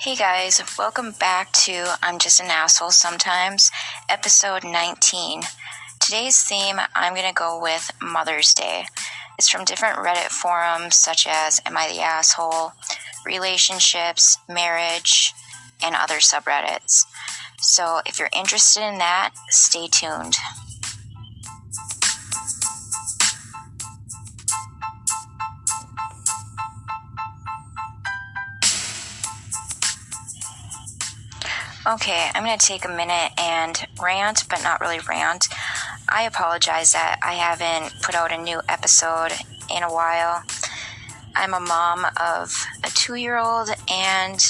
Hey guys, welcome back to I'm Just an Asshole Sometimes, episode 19. Today's theme, I'm going to go with Mother's Day. It's from different Reddit forums such as Am I the Asshole, relationships, marriage, and other subreddits. So if you're interested in that, stay tuned. Okay, I'm going to take a minute and rant, but not really rant. I apologize that I haven't put out a new episode in a while. I'm a mom of a 2-year-old and,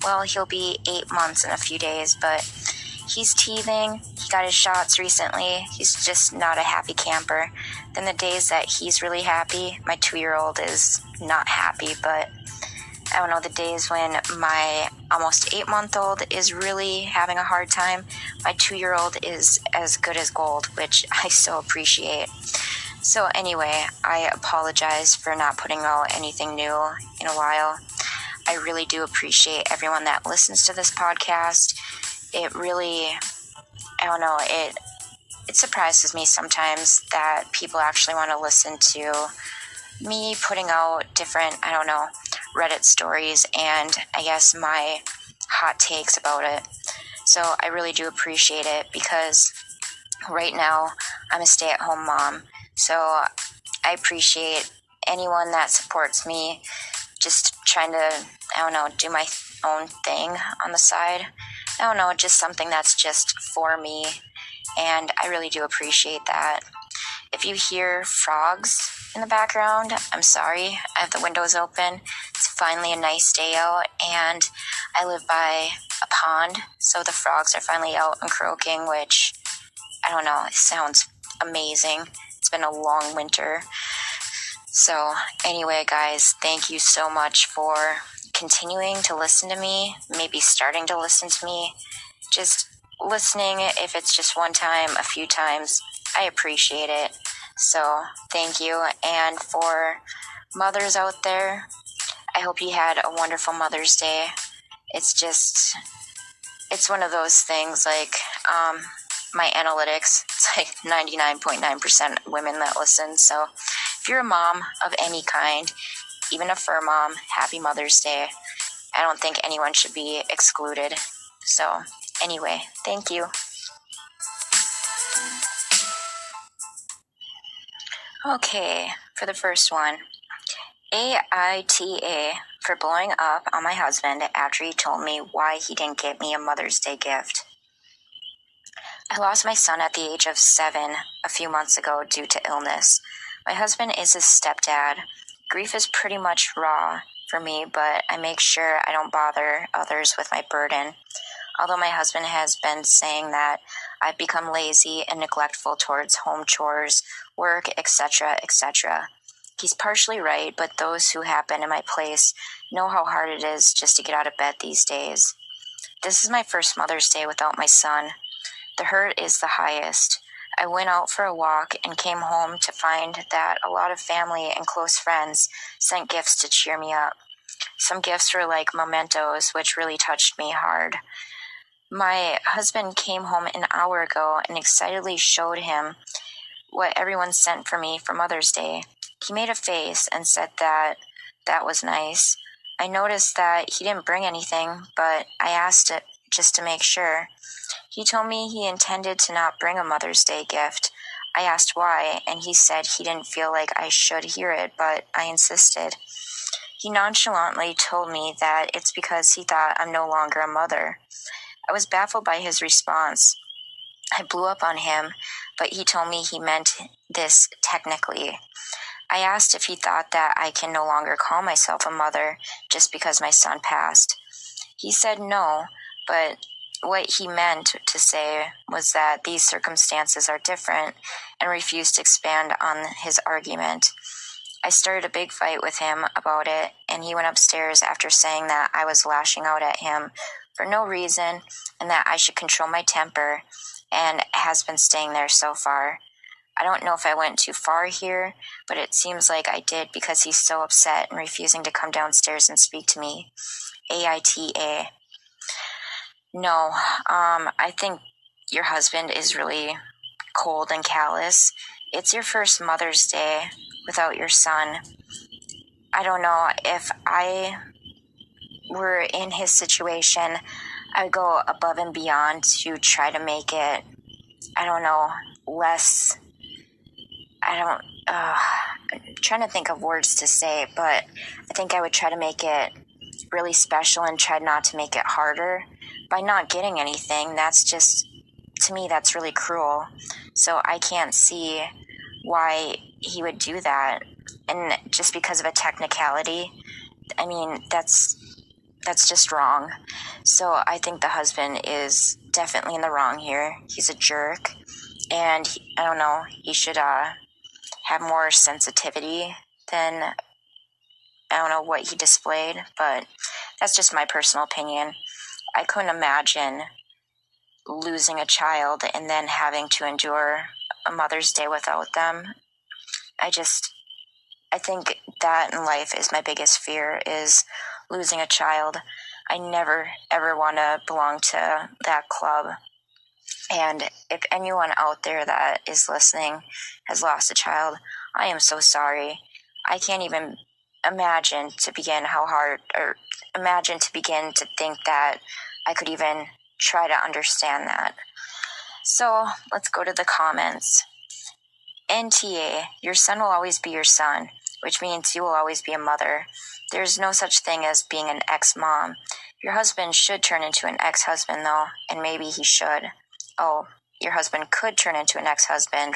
well, he'll be 8 months in a few days, but he's teething. He got his shots recently. He's just not a happy camper. Then the days that he's really happy, my 2-year-old is not happy, but I don't know, the days when my almost 8-month-old is really having a hard time, my 2-year-old is as good as gold, which I so appreciate. So anyway, I apologize for not putting out anything new in a while. I really do appreciate everyone that listens to this podcast. It really, I don't know, it surprises me sometimes that people actually want to listen to me putting out different, I don't know, Reddit stories and I guess my hot takes about it. So I really do appreciate it because right now I'm a stay-at-home mom. So I appreciate anyone that supports me just trying to, I don't know, do my own thing on the side. I don't know, just something that's just for me. And I really do appreciate that. If you hear frogs in the background, I'm sorry. I have the windows open. It's finally a nice day out, and I live by a pond, so the frogs are finally out and croaking, which, I don't know, it sounds amazing. It's been a long winter. So anyway, guys, thank you so much for continuing to listen to me, maybe starting to listen to me, just listening if it's just one time, a few times. I appreciate it. So thank you. And for mothers out there, I hope you had a wonderful Mother's Day. It's one of those things like my analytics, it's like 99.9% women that listen. So if you're a mom of any kind, even a fur mom, happy Mother's Day. I don't think anyone should be excluded. So anyway, thank you. Okay, for the first one, AITA for blowing up on my husband after he told me why he didn't get me a Mother's Day gift. I lost my son at the age of 7 a few months ago due to illness. My husband is his stepdad. Grief is pretty much raw for me, but I make sure I don't bother others with my burden. Although my husband has been saying that I've become lazy and neglectful towards home chores, work, etc., etc. He's partially right, but those who have been in my place know how hard it is just to get out of bed these days. This is my first Mother's Day without my son. The hurt is the highest. I went out for a walk and came home to find that a lot of family and close friends sent gifts to cheer me up. Some gifts were like mementos, which really touched me hard. My husband came home an hour ago and excitedly showed him what everyone sent for me for Mother's Day. He made a face and said that was nice. I noticed that he didn't bring anything, but I asked it just to make sure. He told me he intended to not bring a Mother's Day gift. I asked why, and he said he didn't feel like I should hear it, but I insisted. He nonchalantly told me that it's because he thought I'm no longer a mother. I was baffled by his response. I blew up on him, but he told me he meant this technically. I asked if he thought that I can no longer call myself a mother just because my son passed. He said no, but what he meant to say was that these circumstances are different and refused to expand on his argument. I started a big fight with him about it, and he went upstairs after saying that I was lashing out at him for no reason and that I should control my temper, and has been staying there so far. I don't know if I went too far here, but it seems like I did because he's so upset and refusing to come downstairs and speak to me. AITA. No, I think your husband is really cold and callous. It's your first Mother's Day without your son. I don't know, if I were in his situation, I would go above and beyond to try to make it, I don't know, less, I'm trying to think of words to say, but I think I would try to make it really special and try not to make it harder by not getting anything. That's just, to me, that's really cruel. So I can't see why he would do that. And just because of a technicality, I mean, that's just wrong. So I think the husband is definitely in the wrong here. He's a jerk, and I don't know, he should have more sensitivity than, I don't know, what he displayed, but that's just my personal opinion. I couldn't imagine losing a child and then having to endure a Mother's Day without them. I think that in life is my biggest fear, is losing a child. I never, ever want to belong to that club. And if anyone out there that is listening has lost a child, I am so sorry. I can't even imagine to begin to think that I could even try to understand that. So let's go to the comments. NTA, your son will always be your son, which means you will always be a mother. There's no such thing as being an ex-mom. Your husband should turn into an ex-husband, though, and maybe he should. Oh, your husband could turn into an ex-husband,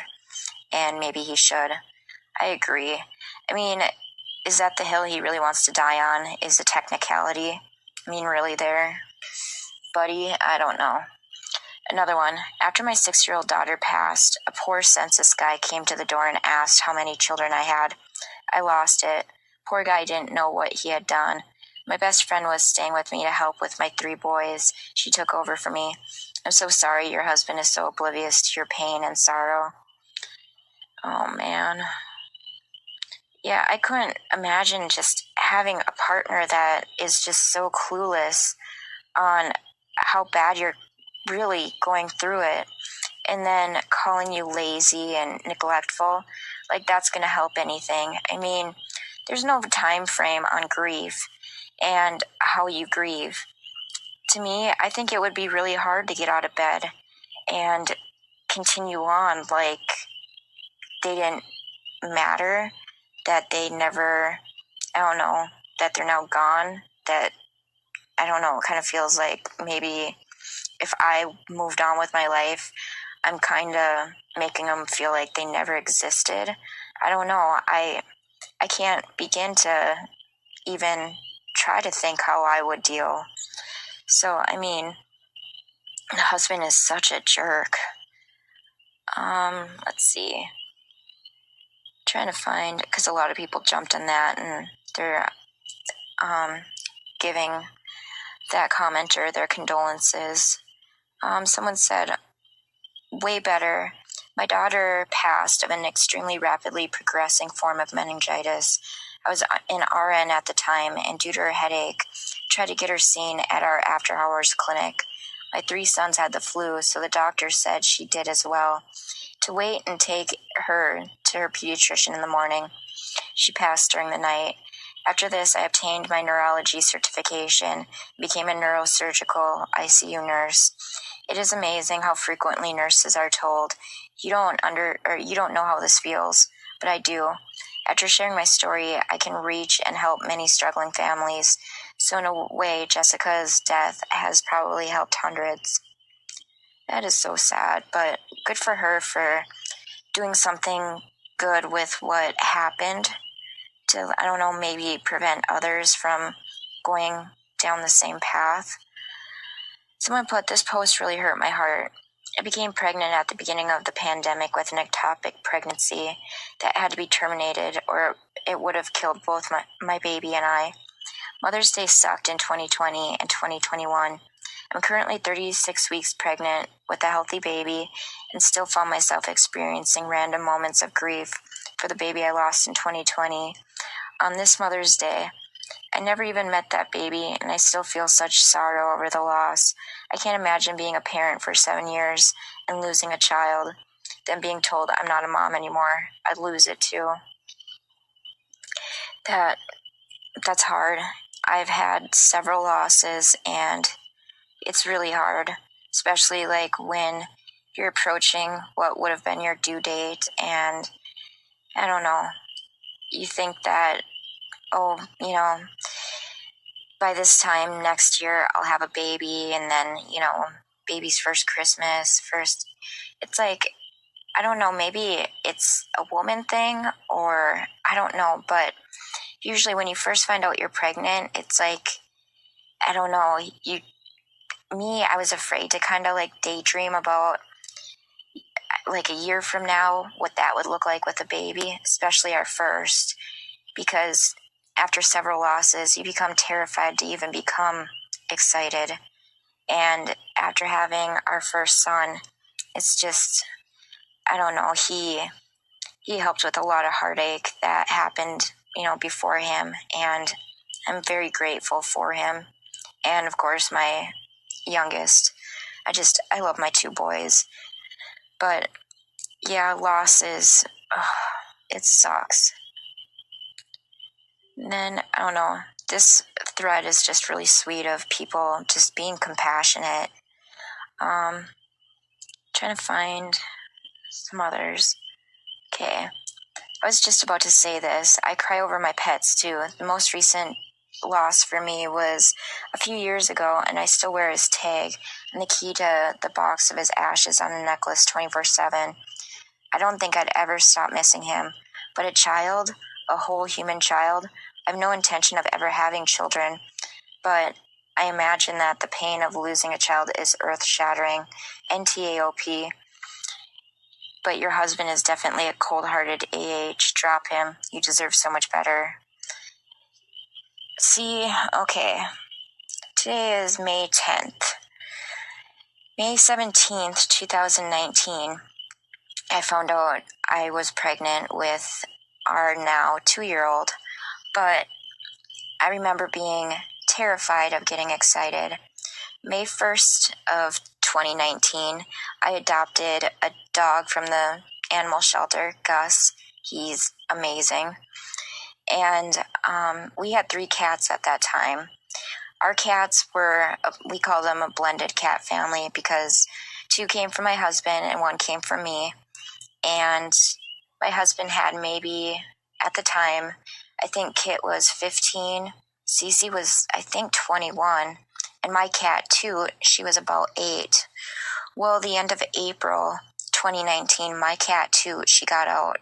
and maybe he should. I agree. I mean, is that the hill he really wants to die on? Is the technicality? I mean, really there? Buddy, I don't know. Another one. After my 6-year-old daughter passed, a poor census guy came to the door and asked how many children I had. I lost it. Poor guy didn't know what he had done. My best friend was staying with me to help with my 3 boys. She took over for me. I'm so sorry your husband is so oblivious to your pain and sorrow. Oh, man. Yeah, I couldn't imagine just having a partner that is just so clueless on how bad you're really going through it, and then calling you lazy and neglectful. Like, that's going to help anything. I mean, there's no time frame on grief and how you grieve. To me, I think it would be really hard to get out of bed and continue on like they didn't matter, that they never, I don't know, that they're now gone, that, I don't know, it kind of feels like maybe if I moved on with my life, I'm kind of making them feel like they never existed. I don't know. I can't begin to even try to think how I would deal. So, I mean, the husband is such a jerk. Let's see. Trying to find, because a lot of people jumped on that and they're giving that commenter their condolences. Someone said, way better. My daughter passed of an extremely rapidly progressing form of meningitis. I was in RN at the time, and due to her headache, tried to get her seen at our after-hours clinic. My 3 sons had the flu, so the doctor said she did as well. To wait and take her to her pediatrician in the morning. She passed during the night. After this, I obtained my neurology certification, became a neurosurgical ICU nurse. It is amazing how frequently nurses are told, you don't know how this feels, but I do. After sharing my story, I can reach and help many struggling families. So in a way, Jessica's death has probably helped hundreds. That is so sad, but good for her for doing something good with what happened to, I don't know, maybe prevent others from going down the same path. Someone put, this post really hurt my heart. I became pregnant at the beginning of the pandemic with an ectopic pregnancy that had to be terminated or it would have killed both my baby and I. Mother's Day sucked in 2020 and 2021. I'm currently 36 weeks pregnant with a healthy baby and still found myself experiencing random moments of grief for the baby I lost in 2020. On this Mother's Day, I never even met that baby, and I still feel such sorrow over the loss. I can't imagine being a parent for 7 years and losing a child, then being told I'm not a mom anymore. I'd lose it too. That's hard. I've had several losses, and it's really hard, especially like when you're approaching what would have been your due date, and I don't know, you think that, oh, by this time next year I'll have a baby, and then, baby's first Christmas, first, it's like, I don't know, maybe it's a woman thing, or I don't know, but usually when you first find out you're pregnant, it's like, I don't know, I was afraid to kind of like daydream about like a year from now what that would look like with a baby, especially our first, because after several losses, you become terrified to even become excited. And after having our first son, it's just, I don't know, he helped with a lot of heartache that happened, before him, and I'm very grateful for him. And of course, my youngest. I love my two boys. But yeah, losses, it sucks. And then, I don't know, this thread is just really sweet of people just being compassionate. Trying to find some others. Okay. I was just about to say this. I cry over my pets too. The most recent loss for me was a few years ago, and I still wear his tag and the key to the box of his ashes on a necklace 24/7. I don't think I'd ever stop missing him. But a whole human child, I have no intention of ever having children, but I imagine that the pain of losing a child is earth-shattering. NTAOP. But your husband is definitely a cold-hearted AH. Drop him. You deserve so much better. See, okay. Today is May 10th. May 17th, 2019, I found out I was pregnant with our now 2-year-old, but I remember being terrified of getting excited. May 1st of 2019, I adopted a dog from the animal shelter, Gus. He's amazing. And we had 3 cats at that time. Our cats we call them a blended cat family because 2 came from my husband and 1 came from me. And my husband had maybe, at the time, I think Kit was 15, Cece was, I think, 21, and my cat, Toot, she was about 8. Well, the end of April 2019, my cat, Toot, she got out,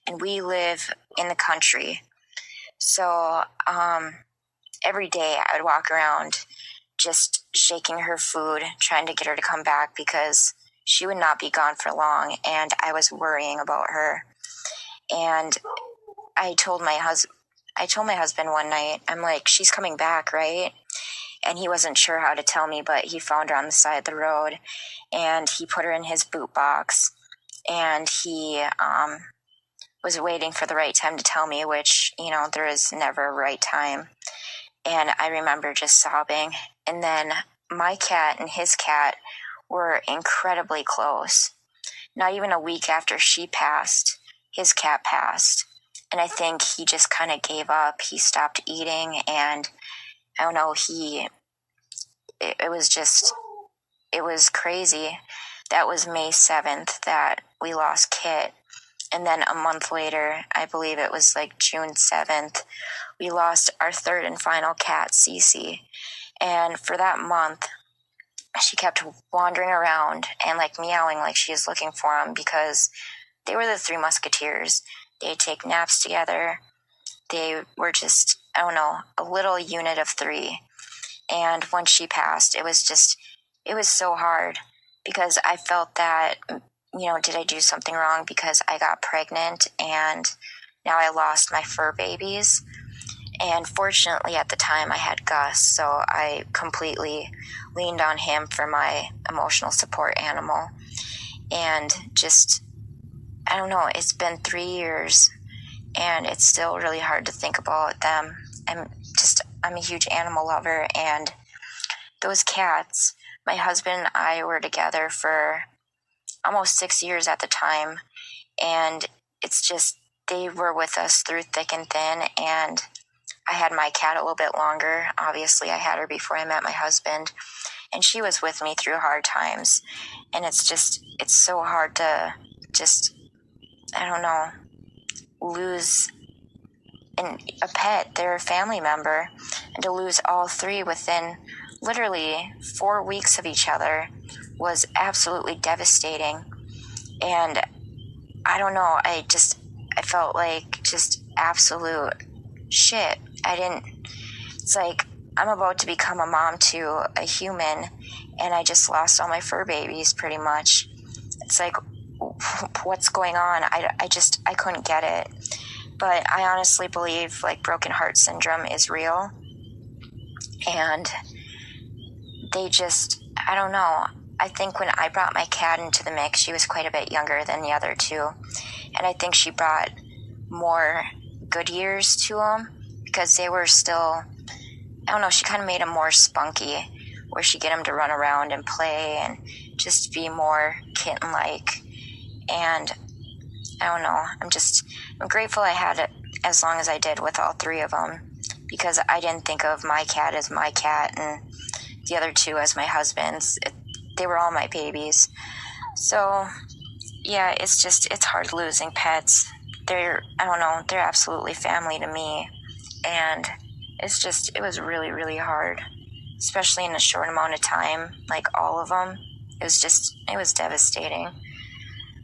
and we live in the country. So every day I would walk around just shaking her food, trying to get her to come back because she would not be gone for long, and I was worrying about her. And I told my husband one night, I'm like, she's coming back, right? And he wasn't sure how to tell me, but he found her on the side of the road, and he put her in his boot box, and he was waiting for the right time to tell me, which, there is never a right time. And I remember just sobbing. And then my cat and his cat were incredibly close. Not even a week after she passed, his cat passed. And I think he just kind of gave up. He stopped eating, and I don't know, it was crazy. That was May 7th that we lost Kit. And then a month later, I believe it was like June 7th, we lost our 3rd and final cat, Cece. And for that month, she kept wandering around and like meowing like she was looking for him because they were the 3 musketeers. They'd take naps together. They were just, I don't know, a little unit of 3. And when she passed, it was so hard because I felt that, did I do something wrong because I got pregnant and now I lost my fur babies? And fortunately, at the time, I had Gus, so I completely leaned on him for my emotional support animal. And just, I don't know, it's been 3 years, and it's still really hard to think about them. I'm a huge animal lover, and those cats, my husband and I were together for almost 6 years at the time, and it's just, they were with us through thick and thin, and I had my cat a little bit longer. Obviously, I had her before I met my husband, and she was with me through hard times. And it's so hard to just, I don't know, lose a pet. They're a family member, and to lose all three within literally 4 weeks of each other was absolutely devastating. And I don't know, I felt like just absolute shit. It's like I'm about to become a mom to a human, and I just lost all my fur babies pretty much. It's like, what's going on? I couldn't get it. But I honestly believe like broken heart syndrome is real. And I don't know. I think when I brought my cat into the mix, she was quite a bit younger than the other two. And I think she brought more good years to them because they were still, I don't know, she kind of made them more spunky, where she get them to run around and play and just be more kitten-like. And I don't know, I'm grateful I had it as long as I did with all three of them, because I didn't think of my cat as my cat and the other two as my husband's. They were all my babies. So yeah, it's hard losing pets. They're absolutely family to me. And it was really, really hard, especially in a short amount of time, like all of them. It was devastating.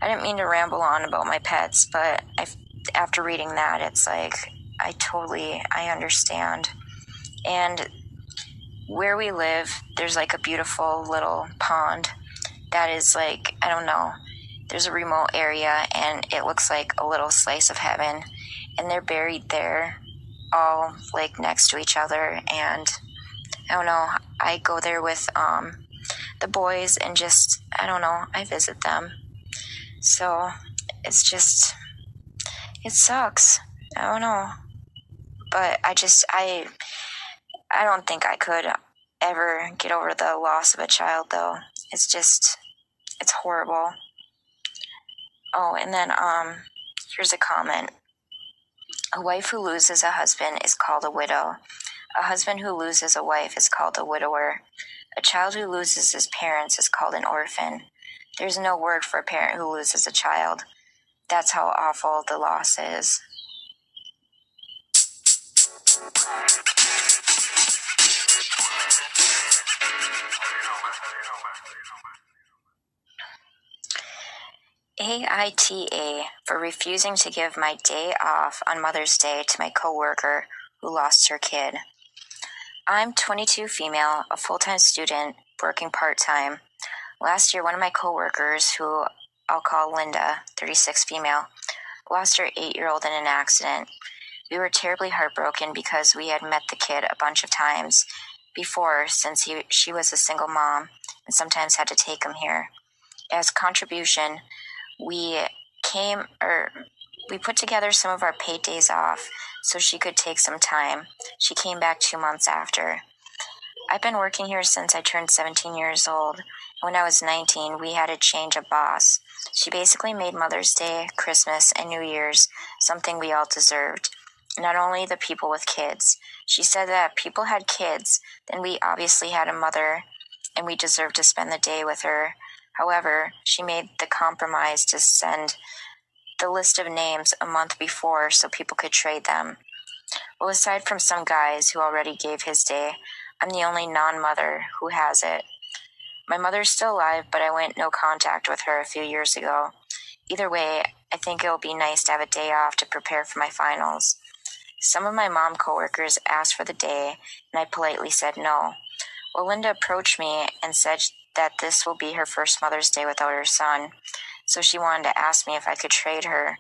I didn't mean to ramble on about my pets, but after reading that, it's like, I understand. And where we live, there's like a beautiful little pond that is like, I don't know, there's a remote area and it looks like a little slice of heaven, and they're buried there all like next to each other. And I don't know, I go there with the boys and just, I don't know, I visit them. So it sucks. I don't know. But I don't think I could ever get over the loss of a child, though. It's horrible. Oh, and then here's a comment. A wife who loses a husband is called a widow. A husband who loses a wife is called a widower. A child who loses his parents is called an orphan. There's no word for a parent who loses a child. That's how awful the loss is. AITA for refusing to give my day off on Mother's Day to my coworker who lost her kid. I'm 22 female, a full-time student, working part-time. Last year, one of my coworkers, who I'll call Linda, 36 female, lost her 8-year-old in an accident. We were terribly heartbroken because we had met the kid a bunch of times before, since she was a single mom and sometimes had to take him here. As contribution, we put together some of our paid days off so she could take some time. She came back 2 months after. I've been working here since I turned 17 years old. When I was 19, we had a change of boss. She basically made Mother's Day, Christmas, and New Year's something we all deserved. Not only the people with kids. She said that if people had kids, then we obviously had a mother, and we deserved to spend the day with her. However, she made the compromise to send the list of names a month before so people could trade them. Well, aside from some guys who already gave his day, I'm the only non-mother who has it. My mother's still alive, but I went no contact with her a few years ago. Either way, I think it'll be nice to have a day off to prepare for my finals. Some of my mom coworkers asked for the day, and I politely said no. Well, Linda approached me and said that this will be her first Mother's Day without her son, so she wanted to ask me if I could trade her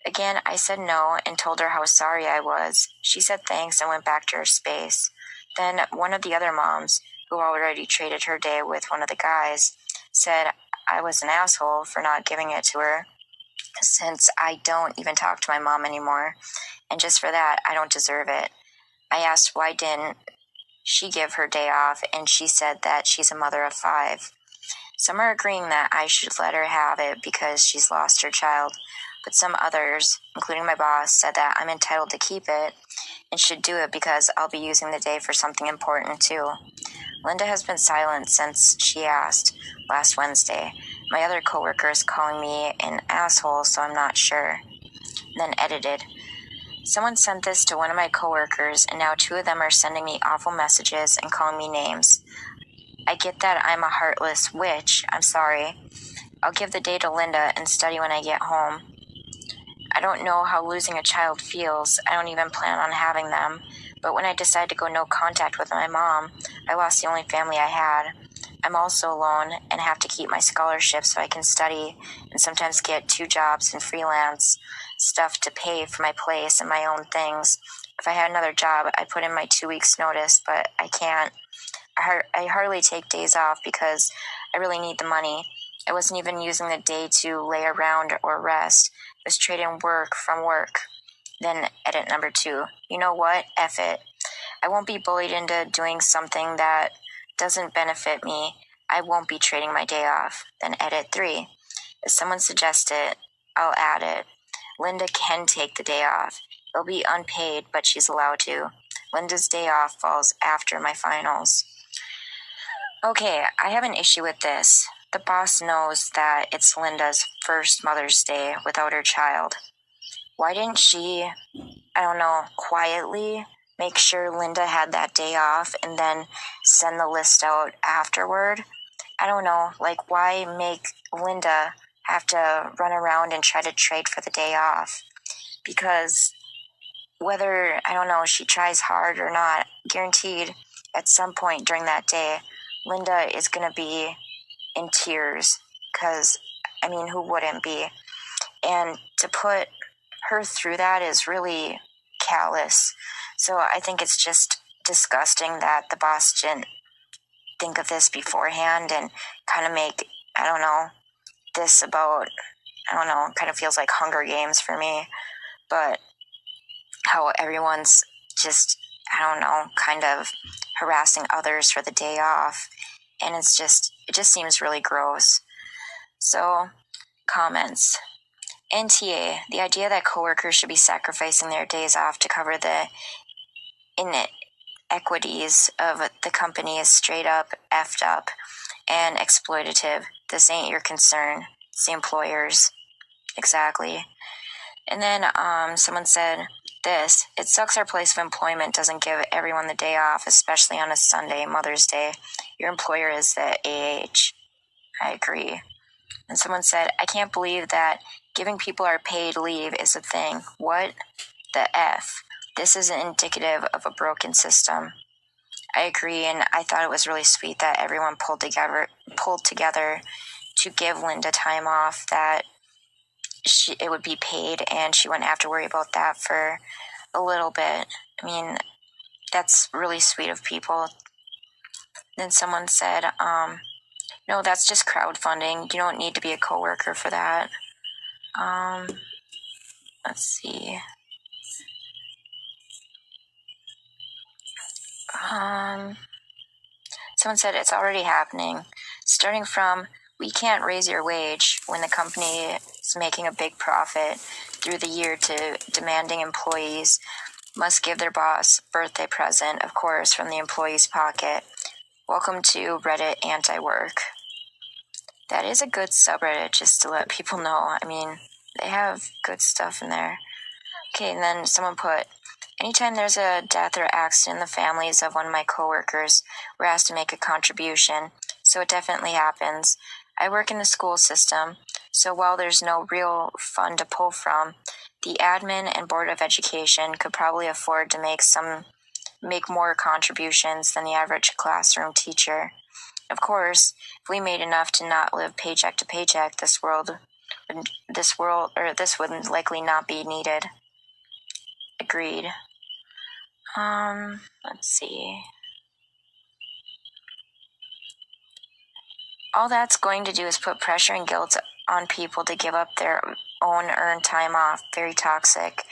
Again, I said no and told her how sorry I was. She said thanks and went back to her space. Then one of the other moms, who already traded her day with one of the guys, said I was an asshole for not giving it to her, since I don't even talk to my mom anymore, and just for that, I don't deserve it. I asked why didn't she give her day off, and she said that she's a mother of 5. Some are agreeing that I should let her have it because she's lost her child, but some others, including my boss, said that I'm entitled to keep it and should do it because I'll be using the day for something important too. Linda has been silent since she asked last Wednesday. My other coworker is calling me an asshole, so I'm not sure. Then edited. Someone sent this to one of my coworkers, and now 2 of them are sending me awful messages and calling me names. I get that I'm a heartless witch. I'm sorry. I'll give the day to Linda and study when I get home. I don't know how losing a child feels. I don't even plan on having them. But when I decided to go no contact with my mom, I lost the only family I had. I'm also alone and have to keep my scholarship so I can study and sometimes get 2 jobs and freelance stuff to pay for my place and my own things. If I had another job, I'd put in my 2 weeks notice, but I can't. I hardly take days off because I really need the money. I wasn't even using the day to lay around or rest. I was trading work from work. Then edit number 2. You know what? F it. I won't be bullied into doing something that doesn't benefit me. I won't be trading my day off. Then edit 3. If someone suggests it, I'll add it. Linda can take the day off. It'll be unpaid, but she's allowed to. Linda's day off falls after my finals. Okay, I have an issue with this. The boss knows that it's Linda's first Mother's Day without her child. Why didn't she, quietly make sure Linda had that day off and then send the list out afterward? I don't know, why make Linda have to run around and try to trade for the day off? Because whether, she tries hard or not, guaranteed at some point during that day, Linda is going to be in tears because, who wouldn't be? And to put her through that is really callous. So I think it's just disgusting that the boss didn't think of this beforehand and kind of make, this about, kind of feels like Hunger Games for me. But how everyone's just, kind of harassing others for the day off. And it just seems really gross. So, comments. NTA, the idea that coworkers should be sacrificing their days off to cover the inequities of the company is straight up effed up and exploitative. This ain't your concern. It's the employers. Exactly. And then someone said this, it sucks our place of employment doesn't give everyone the day off, especially on a Sunday, Mother's Day. Your employer is the AH. I agree. And someone said, I can't believe that giving people our paid leave is a thing. What the F? This is indicative of a broken system. I agree, and I thought it was really sweet that everyone pulled together to give Linda time off, that it would be paid and she wouldn't have to worry about that for a little bit. That's really sweet of people. Then someone said, no, that's just crowdfunding. You don't need to be a coworker for that. Let's see. Someone said it's already happening. Starting from, we can't raise your wage when the company is making a big profit through the year, to demanding employees must give their boss a birthday present, of course, from the employee's pocket. Welcome to Reddit Anti-Work. That is a good subreddit, just to let people know. They have good stuff in there. Okay, and then someone put, anytime there's a death or accident in the families of one of my coworkers, we're asked to make a contribution, so it definitely happens. I work in the school system, so while there's no real fund to pull from, the admin and board of education could probably afford to make more contributions than the average classroom teacher. Of course, if we made enough to not live paycheck to paycheck, this world this world, or this would likely not be needed. Agreed. Let's see. All that's going to do is put pressure and guilt on people to give up their own earned time off. Very toxic.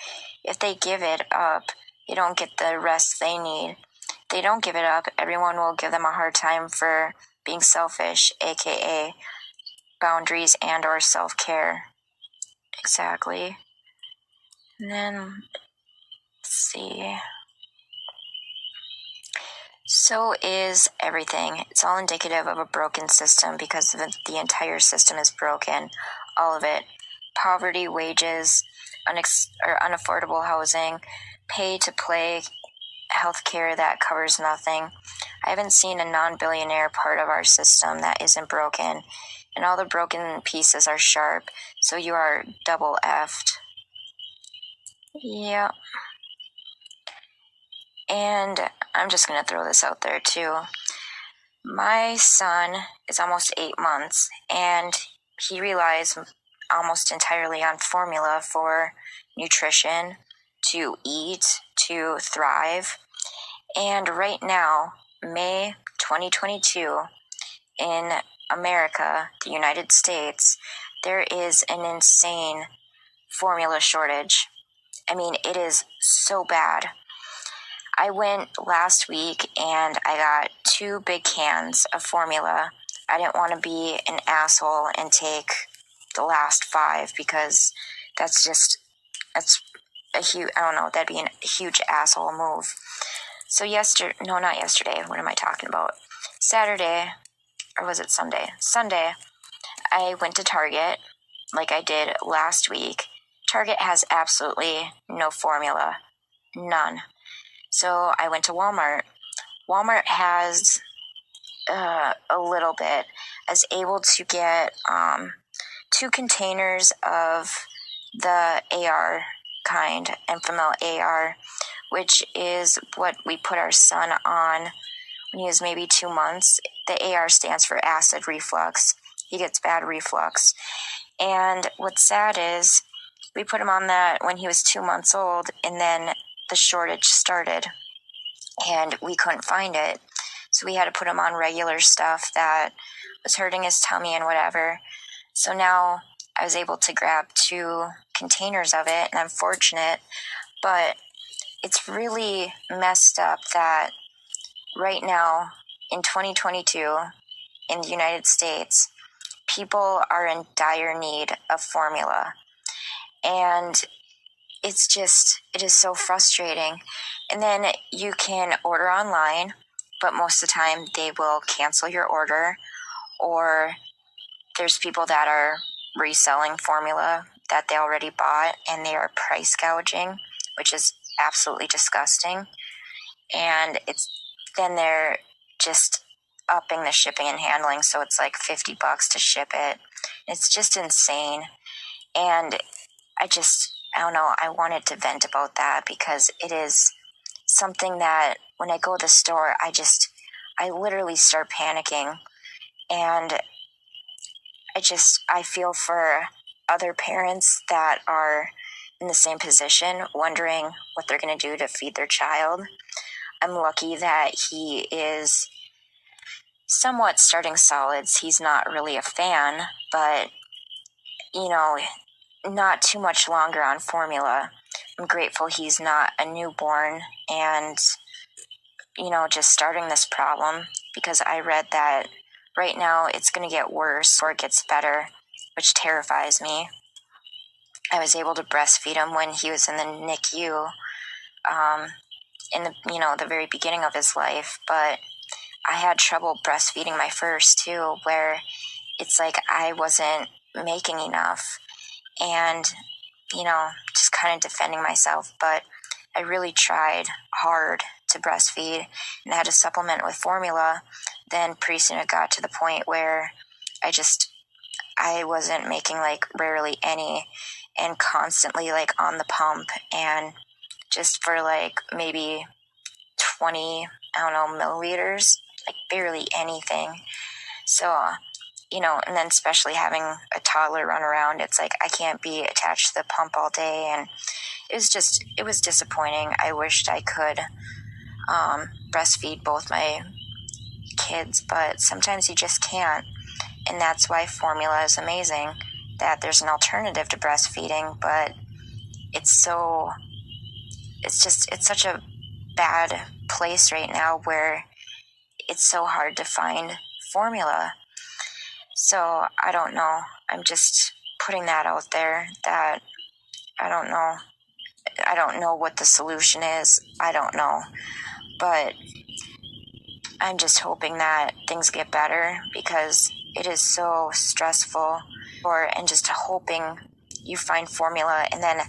If they give it up, they don't get the rest they need. If they don't give it up, everyone will give them a hard time for being selfish, aka boundaries and or self-care. Exactly. And then, let's see. So is everything. It's all indicative of a broken system because the entire system is broken. All of it. Poverty, wages, unaffordable housing, pay to play, healthcare that covers nothing. I haven't seen a non-billionaire part of our system that isn't broken. And all the broken pieces are sharp. So you are double effed. Yeah. And I'm just going to throw this out there too. My son is almost 8 months, and he relies almost entirely on formula for nutrition, to eat, to thrive. And right now, May 2022, in America, the United States, there is an insane formula shortage. I mean, it is so bad. I went last week and I got 2 big cans of formula. I didn't want to be an asshole and take the last 5 because that's a huge, I don't know, that'd be a huge asshole move. So not yesterday, what am I talking about? Saturday, or was it Sunday? Sunday, I went to Target like I did last week. Target has absolutely no formula. None. So I went to Walmart. Walmart has a little bit. I was able to get 2 containers of the AR kind, Enfamil AR, which is what we put our son on when he was maybe 2 months. The AR stands for acid reflux. He gets bad reflux. And what's sad is we put him on that when he was 2 months old, and then the shortage started and we couldn't find it. So we had to put him on regular stuff that was hurting his tummy and whatever. So now I was able to grab 2 containers of it, and I'm fortunate, but it's really messed up that right now in 2022 in the United States, people are in dire need of formula. And it is so frustrating. And then you can order online, but most of the time they will cancel your order, or there's people that are reselling formula that they already bought and they are price gouging, which is absolutely disgusting. And then they're just upping the shipping and handling, so it's like $50 to ship it. It's just insane. And I don't know, I wanted to vent about that because it is something that when I go to the store, I literally start panicking. And I feel for other parents that are in the same position, wondering what they're going to do to feed their child. I'm lucky that he is somewhat starting solids. He's not really a fan, but, not too much longer on formula. I'm grateful he's not a newborn and, just starting this problem, because I read that right now it's going to get worse or it gets better, which terrifies me. I was able to breastfeed him when he was in the NICU, in the very beginning of his life, but I had trouble breastfeeding my first too, where it's like I wasn't making enough and, just kind of defending myself. But I really tried hard to breastfeed and I had to supplement with formula. Then pretty soon it got to the point where I wasn't making like rarely any and constantly like on the pump, and just for like maybe 20, milliliters, like barely anything. So and then especially having a toddler run around, it's like I can't be attached to the pump all day. And it was disappointing. I wished I could breastfeed both my kids, but sometimes you just can't. And that's why formula is amazing, that there's an alternative to breastfeeding, but it's such a bad place right now where it's so hard to find formula. So I don't know. I'm just putting that out there that I don't know. I don't know what the solution is. I don't know. But I'm just hoping that things get better because it is so stressful. And just hoping you find formula, and then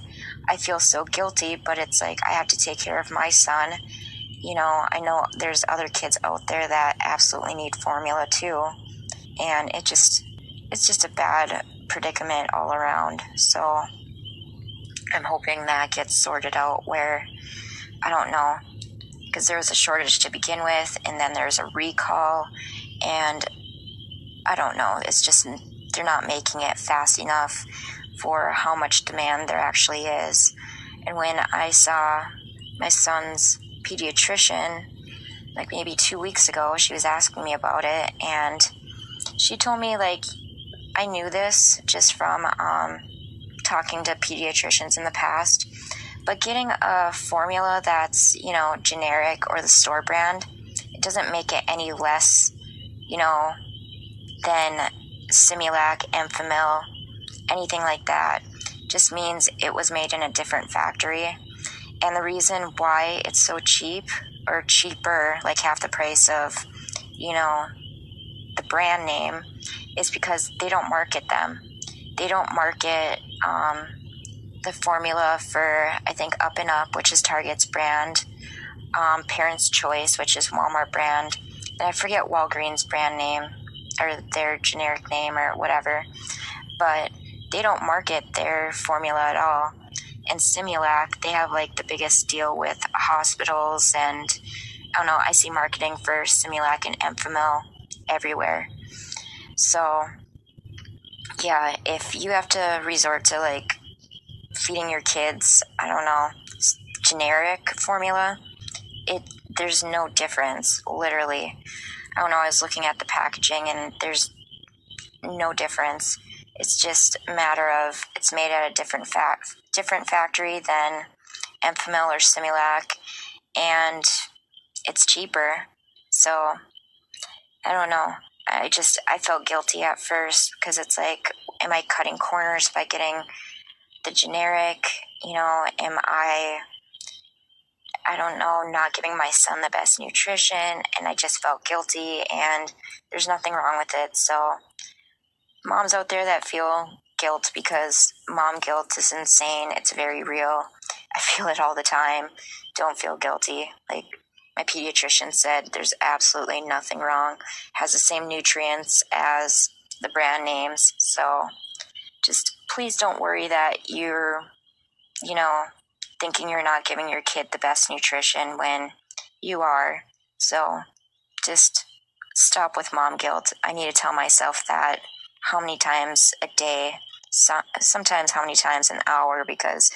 I feel so guilty, but it's like I have to take care of my son. I know there's other kids out there that absolutely need formula too, and it's just a bad predicament all around. So I'm hoping that gets sorted out where, I don't know, because there was a shortage to begin with, and then there's a recall, and I don't know, it's just they're not making it fast enough for how much demand there actually is. And when I saw my son's pediatrician, like maybe 2 weeks ago, she was asking me about it, and she told me, like, I knew this just from talking to pediatricians in the past, but getting a formula that's, generic or the store brand, it doesn't make it any less, than Similac, Enfamil, anything like that. Just means it was made in a different factory. And the reason why it's so cheap, or cheaper, like half the price of, the brand name, is because they don't market them. They don't market the formula for, I think, Up and Up, which is Target's brand, Parents' Choice, which is Walmart brand, and I forget Walgreens' brand name, or their generic name, or whatever, but they don't market their formula at all. And Similac, they have like the biggest deal with hospitals, and I don't know, I see marketing for Similac and Enfamil everywhere. So yeah, if you have to resort to like feeding your kids, I don't know, generic formula, there's no difference, literally. I don't know, I was looking at the packaging and there's no difference. It's just a matter of it's made at a different factory than Enfamil or Similac, and it's cheaper. So I don't know. I felt guilty at first because it's like, am I cutting corners by getting the generic? Am I don't know, not giving my son the best nutrition? And I just felt guilty, and there's nothing wrong with it. So moms out there that feel guilt, because mom guilt is insane. It's very real. I feel it all the time. Don't feel guilty. Like my pediatrician said, there's absolutely nothing wrong. Has the same nutrients as the brand names. So just please don't worry that you're, thinking you're not giving your kid the best nutrition when you are. So just stop with mom guilt. I need to tell myself that how many times a day, sometimes how many times an hour, because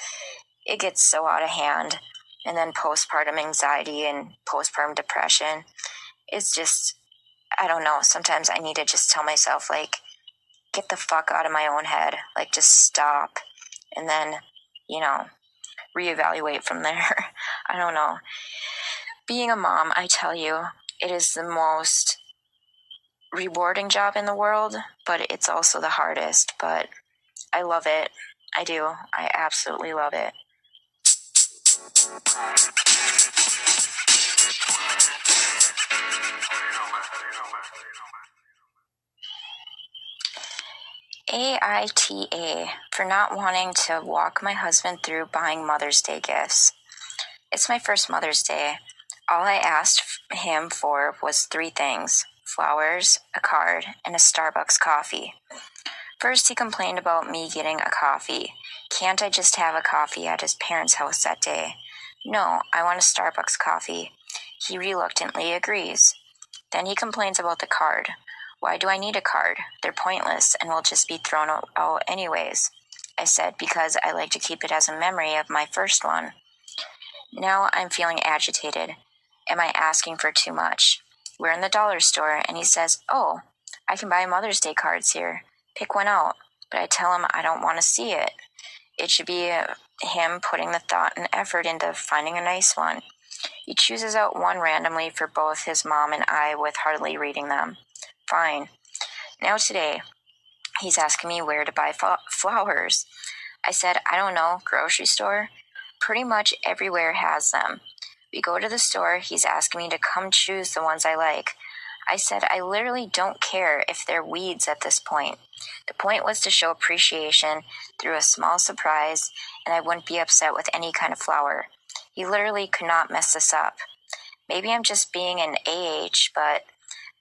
it gets so out of hand. And then postpartum anxiety and postpartum depression. It's just, I don't know, sometimes I need to just tell myself, like, get the fuck out of my own head. Like, just stop. And then, reevaluate from there. I don't know. Being a mom, I tell you, it is the most rewarding job in the world, but it's also the hardest. But I love it. I do. I absolutely love it. AITA, for not wanting to walk my husband through buying Mother's Day gifts. It's my first Mother's Day. All I asked him for was 3 things: flowers, a card, and a Starbucks coffee. First, he complained about me getting a coffee. Can't I just have a coffee at his parents' house that day? No, I want a Starbucks coffee. He reluctantly agrees. Then he complains about the card. Why do I need a card? They're pointless and will just be thrown out anyways. I said, because I like to keep it as a memory of my first one. Now I'm feeling agitated. Am I asking for too much? We're in the dollar store and he says, oh, I can buy Mother's Day cards here. Pick one out. But I tell him I don't want to see it. It should be him putting the thought and effort into finding a nice one. He chooses out one randomly for both his mom and I with hardly reading them. Fine. Now today, he's asking me where to buy flowers. I said, I don't know, grocery store? Pretty much everywhere has them. We go to the store, he's asking me to come choose the ones I like. I said, I literally don't care if they're weeds at this point. The point was to show appreciation through a small surprise, and I wouldn't be upset with any kind of flower. He literally could not mess this up. Maybe I'm just being an AH, but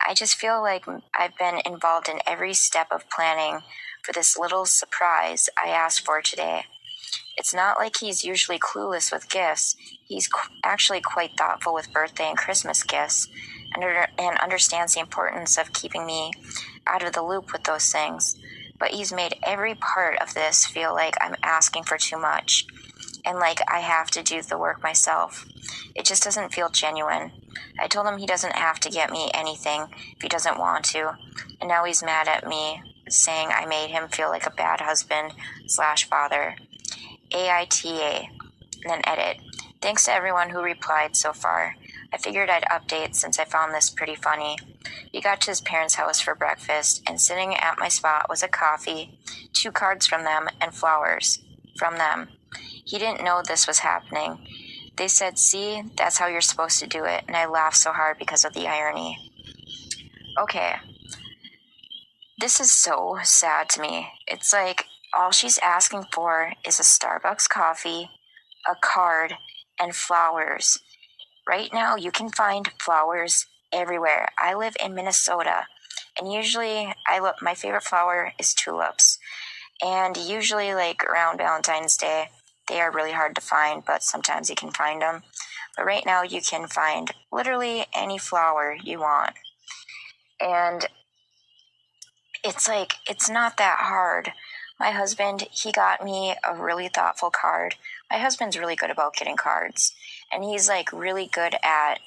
I just feel like I've been involved in every step of planning for this little surprise I asked for today. It's not like he's usually clueless with gifts. He's actually quite thoughtful with birthday and Christmas gifts and understands the importance of keeping me out of the loop with those things. But he's made every part of this feel like I'm asking for too much and like I have to do the work myself. It just doesn't feel genuine. I told him he doesn't have to get me anything if he doesn't want to, and now he's mad at me, saying I made him feel like a bad husband/father. AITA, and then edit. Thanks to everyone who replied so far. I figured I'd update since I found this pretty funny. We got to his parents' house for breakfast, and sitting at my spot was a coffee, 2 cards from them, and flowers from them. He didn't know this was happening. They said, see, that's how you're supposed to do it, and I laughed so hard because of the irony. Okay. This is so sad to me. It's like all she's asking for is a Starbucks coffee, a card, and flowers. Right now, you can find flowers everywhere. I live in Minnesota, and usually my favorite flower is tulips. And usually, like around Valentine's Day, they are really hard to find, but sometimes you can find them. But right now, you can find literally any flower you want. And it's like, it's not that hard. My husband, he got me a really thoughtful card. My husband's really good about getting cards. And he's like really good at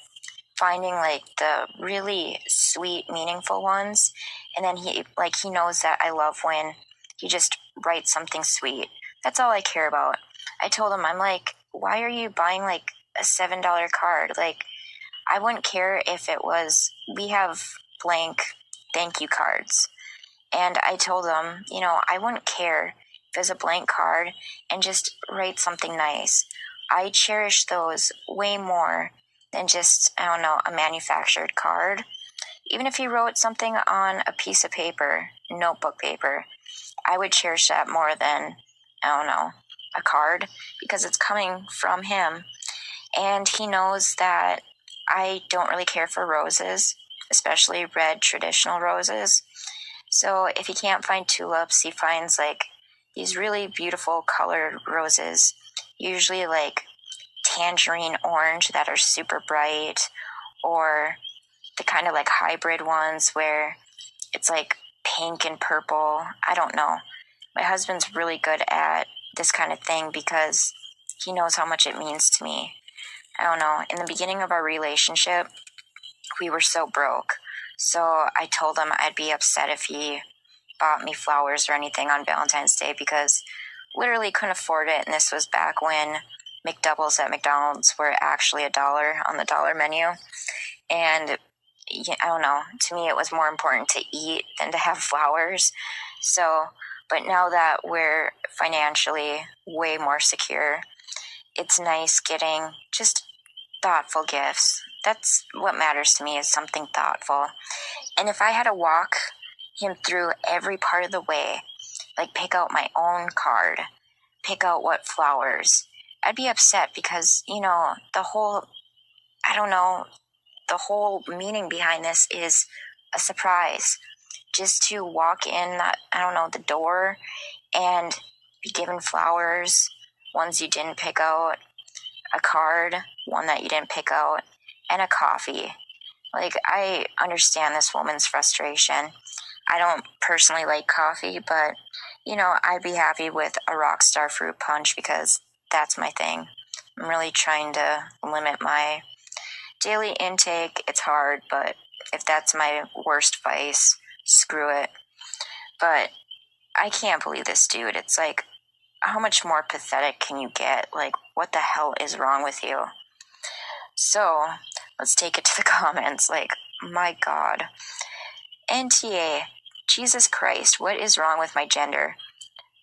finding like the really sweet, meaningful ones. And then he knows that I love when he just writes something sweet. That's all I care about. I told him, I'm like, why are you buying like a $7 card? Like, I wouldn't care if it was, we have blank thank you cards. And I told them, I wouldn't care if it's a blank card and just write something nice. I cherish those way more than just, a manufactured card. Even if he wrote something on a piece of paper, notebook paper, I would cherish that more than, a card, because it's coming from him. And he knows that I don't really care for roses, especially red traditional roses. So if he can't find tulips, he finds like these really beautiful colored roses, usually like tangerine orange that are super bright, or the kind of like hybrid ones where it's like pink and purple. I don't know. My husband's really good at this kind of thing because he knows how much it means to me. I don't know. In the beginning of our relationship, we were so broke. So I told him I'd be upset if he bought me flowers or anything on Valentine's Day because literally couldn't afford it. And this was back when McDoubles at McDonald's were actually $1 on the dollar menu. And I don't know, to me it was more important to eat than to have flowers. So, but now that we're financially way more secure, it's nice getting just thoughtful gifts. That's what matters to me, is something thoughtful. And if I had to walk him through every part of the way, like pick out my own card, pick out what flowers, I'd be upset because, the whole meaning behind this is a surprise. Just to walk in, the door and be given flowers, ones you didn't pick out, a card, one that you didn't pick out, and a coffee. Like, I understand this woman's frustration. I don't personally like coffee, but, I'd be happy with a Rockstar fruit punch because that's my thing. I'm really trying to limit my daily intake. It's hard, but if that's my worst vice, screw it. But I can't believe this dude. It's like, how much more pathetic can you get? Like, what the hell is wrong with you? So, let's take it to the comments. Like, my God. NTA, Jesus Christ, what is wrong with my gender?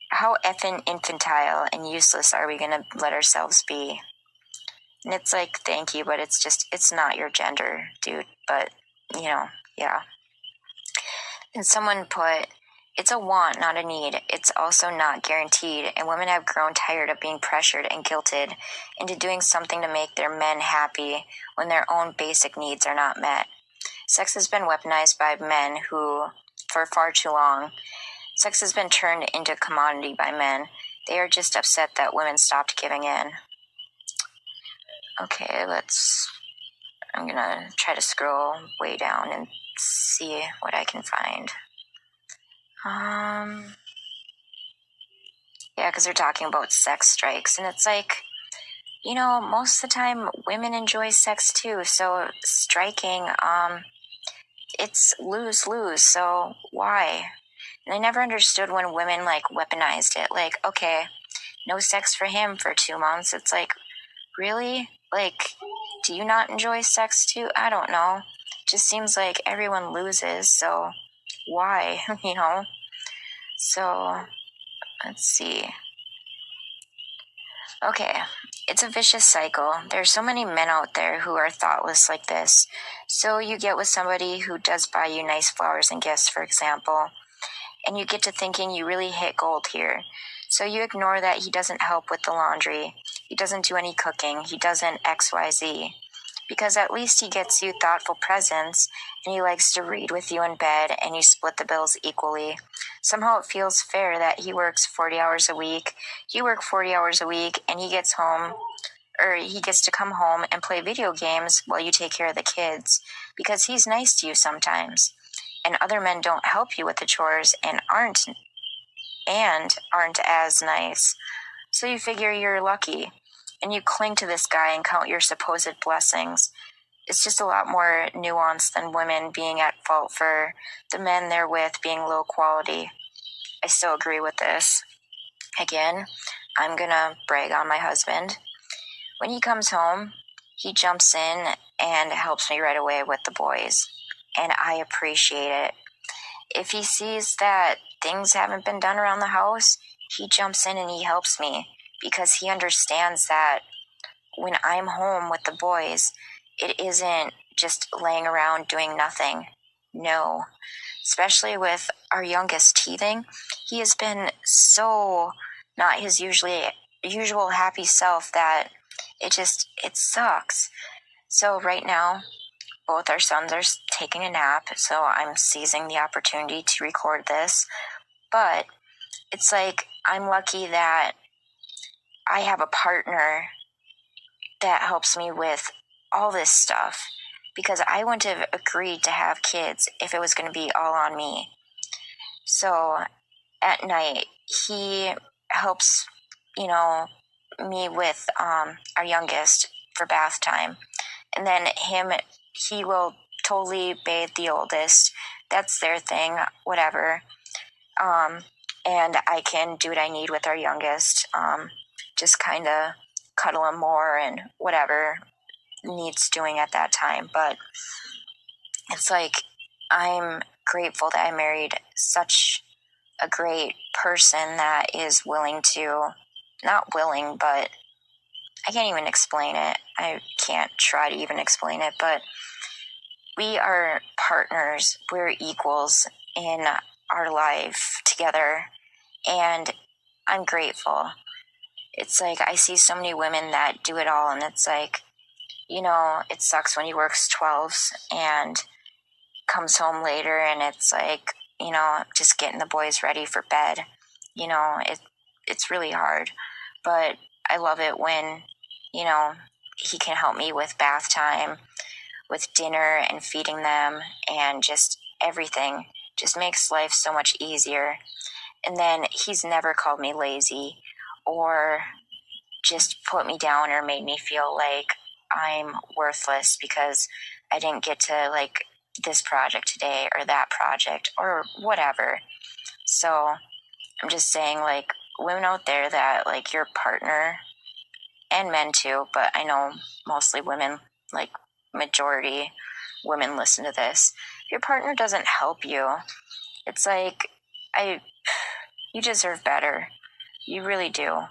How effing infantile and useless are we gonna let ourselves be? And it's like, thank you, but it's not your gender, dude. But, yeah. And someone put, it's a want, not a need. It's also not guaranteed, and women have grown tired of being pressured and guilted into doing something to make their men happy when their own basic needs are not met. Sex has been weaponized by men who, for far too long, sex has been turned into a commodity by men. They are just upset that women stopped giving in. Okay, I'm gonna try to scroll way down and see what I can find. Yeah, because they're talking about sex strikes, and it's like, most of the time women enjoy sex too, so striking, it's lose-lose, so why? And I never understood when women, like, weaponized it. Like, okay, no sex for him for 2 months. It's like, really? Like, do you not enjoy sex too? I don't know. It just seems like everyone loses, so why? So, let's see. Okay, it's a vicious cycle. There's so many men out there who are thoughtless like this. So you get with somebody who does buy you nice flowers and gifts, for example, and you get to thinking you really hit gold here. So you ignore that he doesn't help with the laundry, he doesn't do any cooking, he doesn't XYZ. Because at least he gets you thoughtful presents, and he likes to read with you in bed, and you split the bills equally. Somehow it feels fair that he works 40 hours a week, you work 40 hours a week, and he gets to come home and play video games while you take care of the kids, because he's nice to you sometimes. And other men don't help you with the chores and aren't as nice. So you figure you're lucky, and you cling to this guy and count your supposed blessings. It's just a lot more nuanced than women being at fault for the men they're with being low quality. I still agree with this. Again, I'm gonna brag on my husband. When he comes home, he jumps in and helps me right away with the boys, and I appreciate it. If he sees that things haven't been done around the house, he jumps in and he helps me because he understands that when I'm home with the boys, it isn't just laying around doing nothing. No. Especially with our youngest teething, he has been so not his usual happy self that it sucks. So right now, both our sons are taking a nap, so I'm seizing the opportunity to record this. But it's like, I'm lucky that I have a partner that helps me with all this stuff, because I wouldn't have agreed to have kids if it was going to be all on me. So at night, he helps, me with our youngest for bath time. And then he will totally bathe the oldest. That's their thing, whatever. And I can do what I need with our youngest. Just kind of cuddle him more and whatever needs doing at that time. But it's like, I'm grateful that I married such a great person that is willing to, not willing, but I can't even explain it. I can't try to even explain it, but we are partners. We're equals in our life together, and I'm grateful. It's like, I see so many women that do it all, and it's like, it sucks when he works 12s and comes home later, and it's like, just getting the boys ready for bed. It's really hard, but I love it when, he can help me with bath time, with dinner and feeding them and just everything. Just makes life so much easier. And then he's never called me lazy or just put me down or made me feel like I'm worthless because I didn't get to like this project today or that project or whatever. So I'm just saying, like, women out there that like your partner, and men too, but I know mostly women, like majority women listen to this. If your partner doesn't help you, it's like you deserve better. You really do.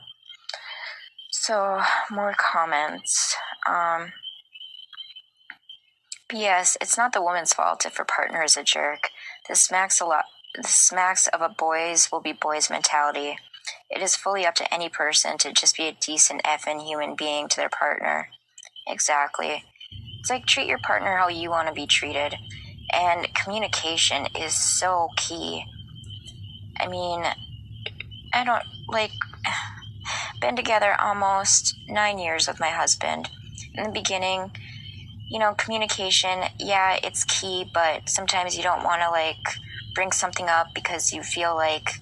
So more comments. P.S. It's not the woman's fault if her partner is a jerk. This smacks of a boys will be boys mentality. It is fully up to any person to just be a decent effing human being to their partner. Exactly. It's like treat your partner how you want to be treated. And communication is so key. I mean, I don't like been together almost 9 years with my husband. In the beginning, communication, yeah, it's key, but sometimes you don't want to like bring something up because you feel like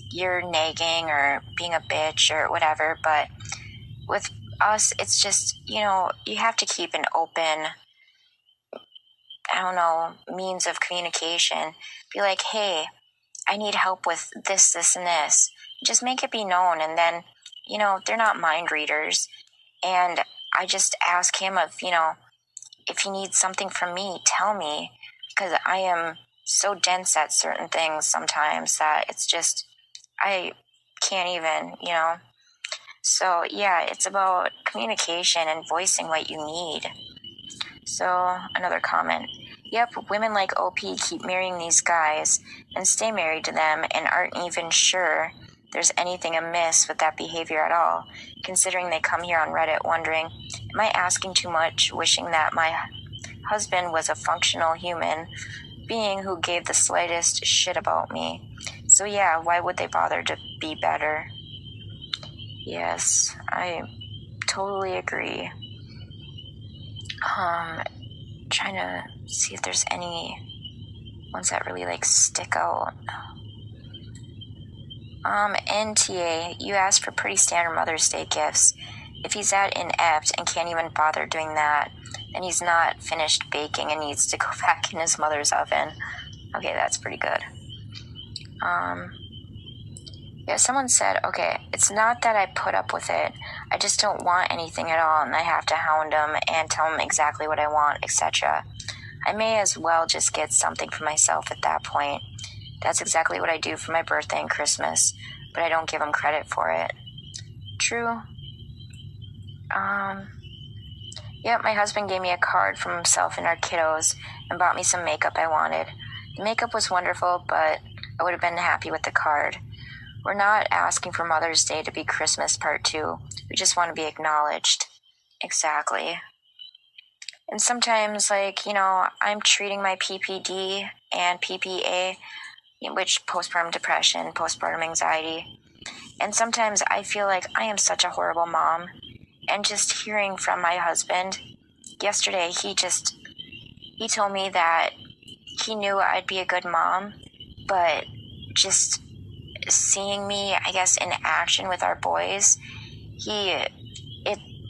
you're nagging or being a bitch or whatever. But with us, it's just, you have to keep an open, means of communication. Be like, hey, I need help with this, this, and this. Just make it be known. And then, they're not mind readers. And I just ask him if he needs something from me, tell me. Because I am so dense at certain things sometimes that it's just, I can't even, So, yeah, it's about communication and voicing what you need. So, another comment. Yep, women like OP keep marrying these guys and stay married to them and aren't even sure there's anything amiss with that behavior at all, considering they come here on Reddit wondering, am I asking too much, wishing that my husband was a functional human being who gave the slightest shit about me? So yeah, why would they bother to be better? Yes, I totally agree. Trying to see if there's any ones that really like stick out. NTA, you asked for pretty standard Mother's Day gifts. If he's that inept and can't even bother doing that, then he's not finished baking and needs to go back in his mother's oven. Okay, that's pretty good. Yeah, someone said, okay, it's not that I put up with it. I just don't want anything at all, and I have to hound him and tell him exactly what I want, etc. I may as well just get something for myself at that point. That's exactly what I do for my birthday and Christmas, but I don't give him credit for it. True. Yep, my husband gave me a card from himself and our kiddos and bought me some makeup I wanted. The makeup was wonderful, but I would have been happy with the card. We're not asking for Mother's Day to be Christmas part 2. We just want to be acknowledged. Exactly. And sometimes, I'm treating my PPD and PPA, which postpartum depression, postpartum anxiety. And sometimes I feel like I am such a horrible mom. And just hearing from my husband, yesterday he told me that he knew I'd be a good mom, but just seeing me, I guess, in action with our boys, it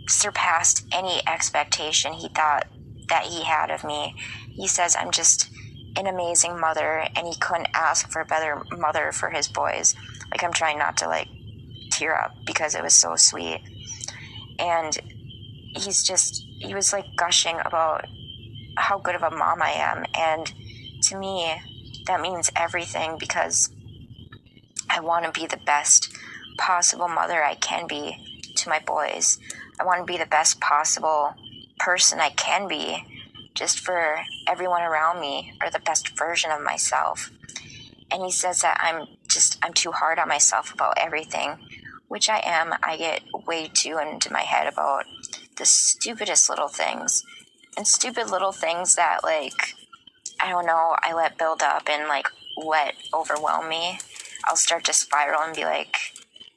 surpassed any expectation he thought that he had of me. He says I'm just an amazing mother, and he couldn't ask for a better mother for his boys. Like, I'm trying not to tear up because it was so sweet. And he was gushing about how good of a mom I am. And to me, that means everything, because I want to be the best possible mother I can be to my boys. I want to be the best possible person I can be just for everyone around me, or the best version of myself. And he says that I'm too hard on myself about everything, which I am. I get way too into my head about the stupidest little things, and stupid little things that I don't know, I let build up and let overwhelm me. I'll start to spiral and be like,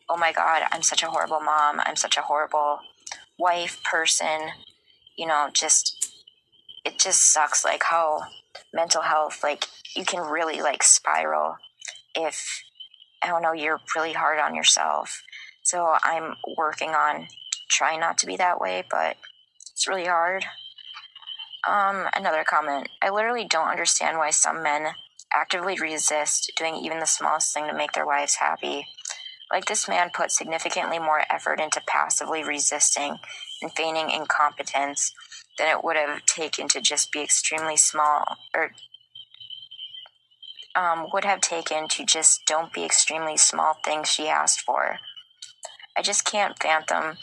oh my God, I'm such a horrible mom. I'm such a horrible wife, person. It just sucks, like, how mental health, like, you can really, like, spiral if, I don't know, you're really hard on yourself. So I'm working on trying not to be that way, but it's really hard. Another comment. I literally don't understand why some men actively resist doing even the smallest thing to make their wives happy. Like, this man put significantly more effort into passively resisting and feigning incompetence than it would have taken to just be extremely small, or would have taken to just don't be extremely small things she asked for. I just can't fathom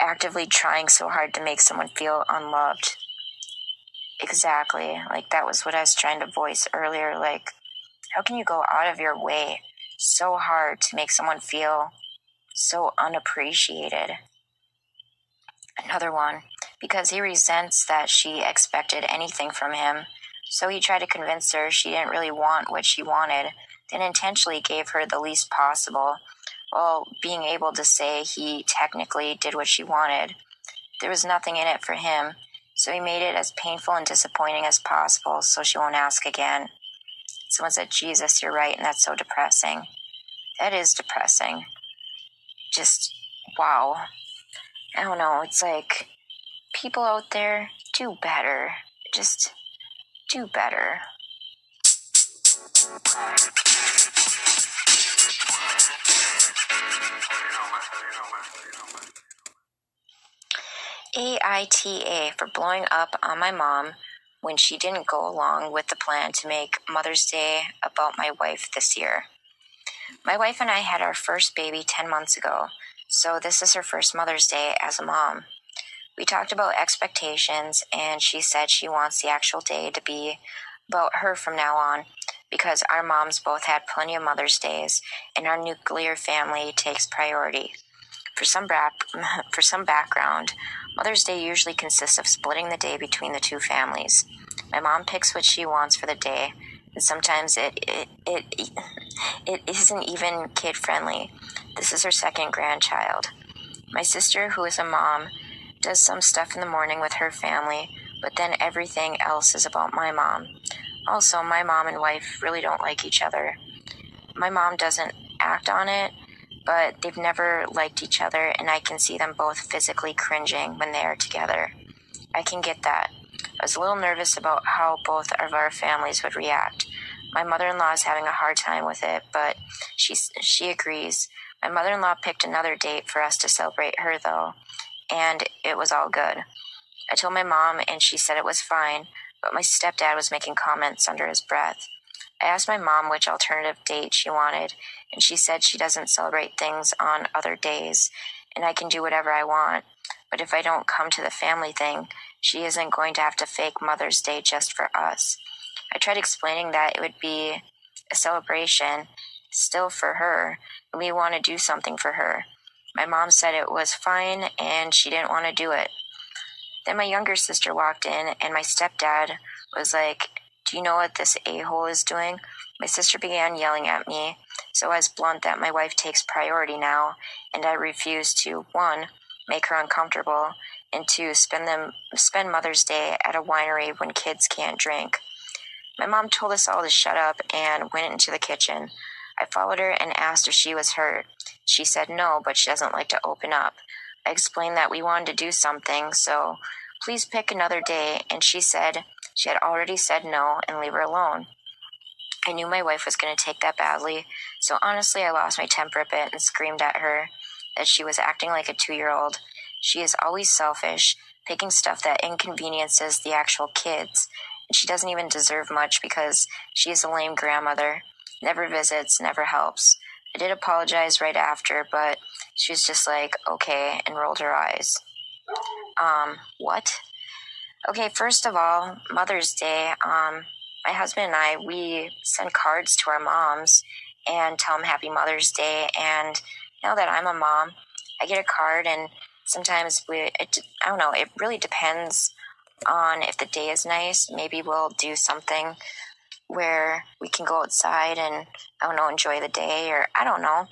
actively trying so hard to make someone feel unloved. Exactly. Like, that was what I was trying to voice earlier. Like, how can you go out of your way so hard to make someone feel so unappreciated? Another one. Because he resents that she expected anything from him, so he tried to convince her she didn't really want what she wanted, then intentionally gave her the least possible, while being able to say he technically did what she wanted. There was nothing in it for him, so he made it as painful and disappointing as possible so she won't ask again. Someone said, Jesus, you're right, and that's so depressing. That is depressing. Just, wow. I don't know, it's like, people out there, do better. Just do better. AITA for blowing up on my mom when she didn't go along with the plan to make Mother's Day about my wife this year. My wife and I had our first baby 10 months ago, so this is her first Mother's Day as a mom. We talked about expectations, and she said she wants the actual day to be about her from now on, because our moms both had plenty of Mother's Days, and our nuclear family takes priority. For some background, Mother's Day usually consists of splitting the day between the two families. My mom picks what she wants for the day, and sometimes it isn't even kid-friendly. This is her second grandchild. My sister, who is a mom, does some stuff in the morning with her family, but then everything else is about my mom. Also, my mom and wife really don't like each other. My mom doesn't act on it, but they've never liked each other, and I can see them both physically cringing when they are together. I can get that. I was a little nervous about how both of our families would react. My mother-in-law is having a hard time with it, but she agrees. My mother-in-law picked another date for us to celebrate her, though, and it was all good. I told my mom, and she said it was fine, but my stepdad was making comments under his breath. I asked my mom which alternative date she wanted, and she said she doesn't celebrate things on other days, and I can do whatever I want. But if I don't come to the family thing, she isn't going to have to fake Mother's Day just for us. I tried explaining that it would be a celebration still for her, and we want to do something for her. My mom said it was fine, and she didn't want to do it. Then my younger sister walked in, and my stepdad was like, do you know what this a-hole is doing? My sister began yelling at me, so I was blunt that my wife takes priority now, and I refuse to, 1, make her uncomfortable, and 2, spend Mother's Day at a winery when kids can't drink. My mom told us all to shut up and went into the kitchen. I followed her and asked if she was hurt. She said no, but she doesn't like to open up. I explained that we wanted to do something, so please pick another day, and she said she had already said no and leave her alone. I knew my wife was going to take that badly, so honestly I lost my temper a bit and screamed at her that she was acting like a 2-year-old. She is always selfish, picking stuff that inconveniences the actual kids, and she doesn't even deserve much because she is a lame grandmother, never visits, never helps. I did apologize right after, but she was just like, okay, and rolled her eyes. What? Okay, first of all, Mother's Day, my husband and I, we send cards to our moms and tell them Happy Mother's Day, and now that I'm a mom, I get a card, and sometimes I don't know, it really depends on if the day is nice. Maybe we'll do something where we can go outside and, I don't know, enjoy the day, or I don't know.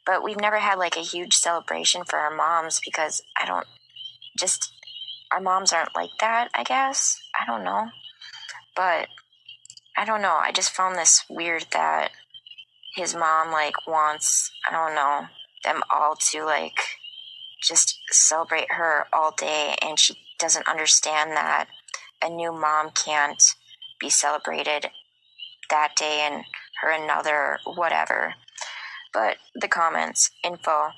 But we've never had like a huge celebration for our moms because our moms aren't like that, I guess. I don't know. But I don't know. I just found this weird that his mom, like, wants, I don't know, them all to, like, just celebrate her all day, and she doesn't understand that a new mom can't be celebrated that day and her another, whatever. But the comments, info.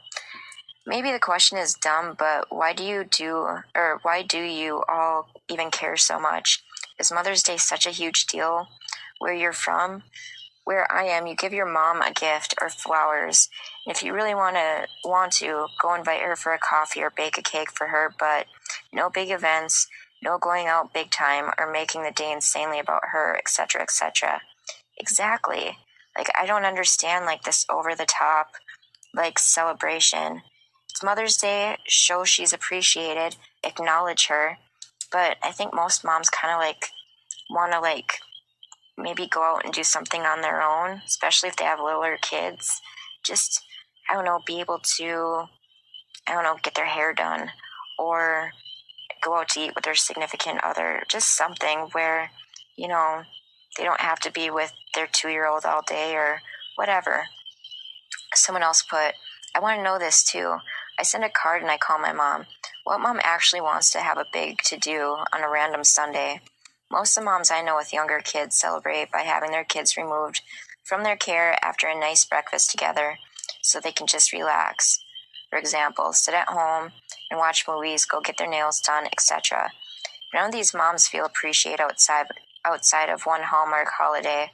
Maybe the question is dumb, but why do you all even care so much? Is Mother's Day such a huge deal where you're from? Where I am, you give your mom a gift or flowers. And if you really want to, go invite her for a coffee or bake a cake for her, but no big events, no going out big time or making the day insanely about her, etc., etc. Exactly. Like, I don't understand, like, this over the top, like, celebration. It's Mother's Day, show she's appreciated, acknowledge her. But I think most moms kind of, like, want to, like, maybe go out and do something on their own, especially if they have littler kids. Just, I don't know, be able to, I don't know, get their hair done or go out to eat with their significant other. Just something where, you know, they don't have to be with their 2-year-old all day or whatever. Someone else put, I want to know this too. I send a card and I call my mom. What mom actually wants to have a big to-do on a random Sunday? Most of the moms I know with younger kids celebrate by having their kids removed from their care after a nice breakfast together so they can just relax. For example, sit at home and watch movies, go get their nails done, etc. None of these moms feel appreciated outside of one Hallmark holiday.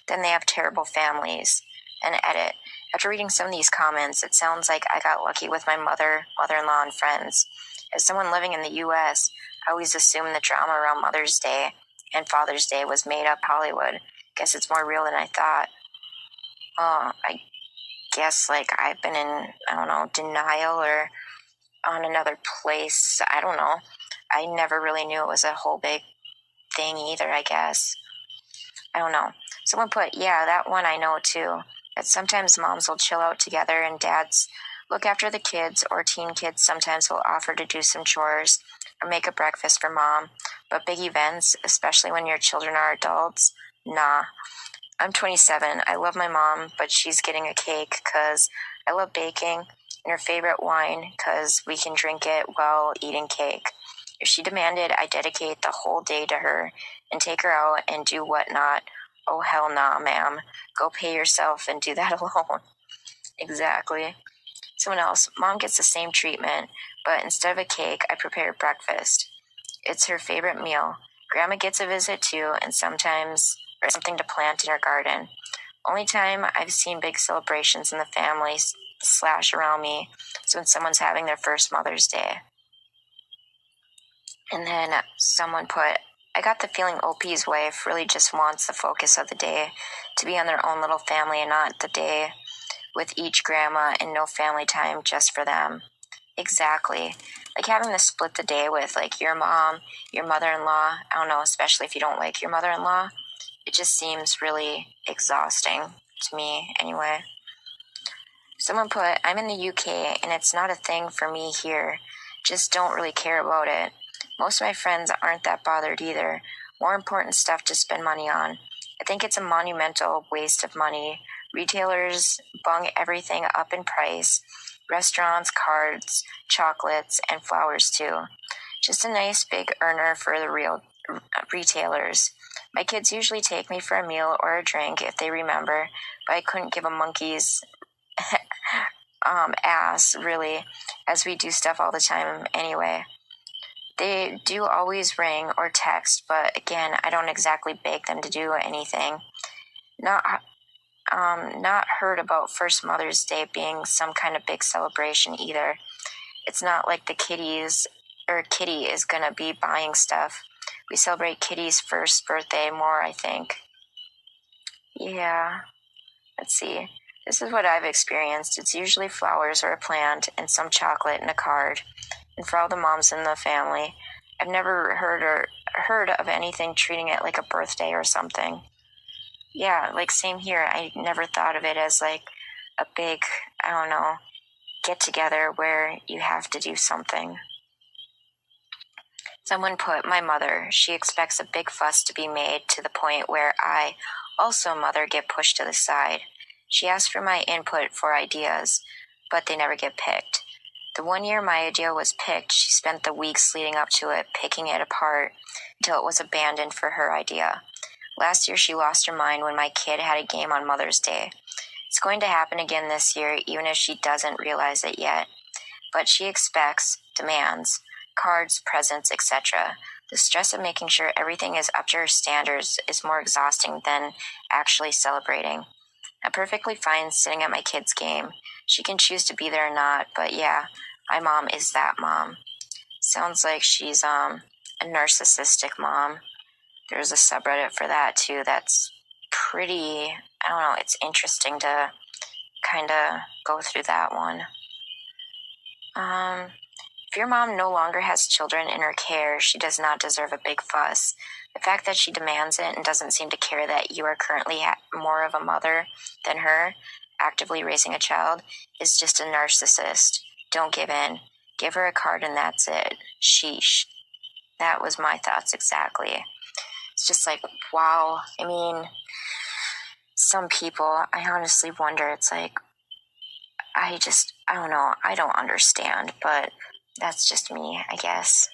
Then they have terrible families. And edit. After reading some of these comments, it sounds like I got lucky with my mother-in-law, and friends. As someone living in the U.S., I always assumed the drama around Mother's Day and Father's Day was made up Hollywood. Guess it's more real than I thought. I guess, like, I've been in, I don't know, denial or on another place. I don't know. I never really knew it was a whole big thing either, I guess. I don't know. Someone put, yeah, that one I know too. That sometimes moms will chill out together and dads look after the kids, or teen kids sometimes will offer to do some chores or make a breakfast for mom. But big events, especially when your children are adults, nah. I'm 27. I love my mom, but she's getting a cake because I love baking, and her favorite wine because we can drink it while eating cake. If she demanded I dedicate the whole day to her and take her out and do whatnot, oh hell nah, ma'am. Go pay yourself and do that alone. Exactly. Someone else, mom gets the same treatment, but instead of a cake, I prepare breakfast. It's her favorite meal. Grandma gets a visit too, and sometimes or something to plant in her garden. Only time I've seen big celebrations in the family / around me is when someone's having their first Mother's Day. And then someone put, I got the feeling OP's wife really just wants the focus of the day to be on their own little family and not the day with each grandma and no family time just for them. Exactly. Like having to split the day with, like, your mom, your mother-in-law, I don't know, especially if you don't like your mother-in-law, it just seems really exhausting to me anyway. Someone put, I'm in the UK and it's not a thing for me here. Just don't really care about it. Most of my friends aren't that bothered either. More important stuff to spend money on. I think it's a monumental waste of money. Retailers bung everything up in price. Restaurants, cards, chocolates, and flowers too. Just a nice big earner for the real retailers. My kids usually take me for a meal or a drink if they remember, but I couldn't give a monkey's ass, really, as we do stuff all the time anyway. They do always ring or text, but again, I don't exactly beg them to do anything. Not heard about first Mother's Day being some kind of big celebration either. It's not like the kitty is gonna be buying stuff. We celebrate Kitty's first birthday more, I think. Yeah, let's see. This is what I've experienced. It's usually flowers or a plant and some chocolate and a card. And for all the moms in the family, I've never heard of anything treating it like a birthday or something. Yeah, like same here. I never thought of it as like a big, I don't know, get together where you have to do something. Someone put, my mother, she expects a big fuss to be made to the point where I, also mother, get pushed to the side. She asks for my input for ideas, but they never get picked. The 1 year my idea was picked, she spent the weeks leading up to it, picking it apart until it was abandoned for her idea. Last year she lost her mind when my kid had a game on Mother's Day. It's going to happen again this year, even if she doesn't realize it yet. But she expects, demands, cards, presents, etc. The stress of making sure everything is up to her standards is more exhausting than actually celebrating. I'm perfectly fine sitting at my kid's game. She can choose to be there or not, but yeah, my mom is that mom. Sounds like she's a narcissistic mom. There's a subreddit for that too. That's pretty, I don't know, it's interesting to kind of go through that one. If your mom no longer has children in her care, she does not deserve a big fuss. The fact that she demands it and doesn't seem to care that you are currently more of a mother than her, actively raising a child, is just a narcissist. Don't give in. Give her a card and that's it. Sheesh. That was my thoughts exactly. It's just like, wow. I mean, some people, I honestly wonder, it's like, I don't know. I don't understand, but that's just me, I guess.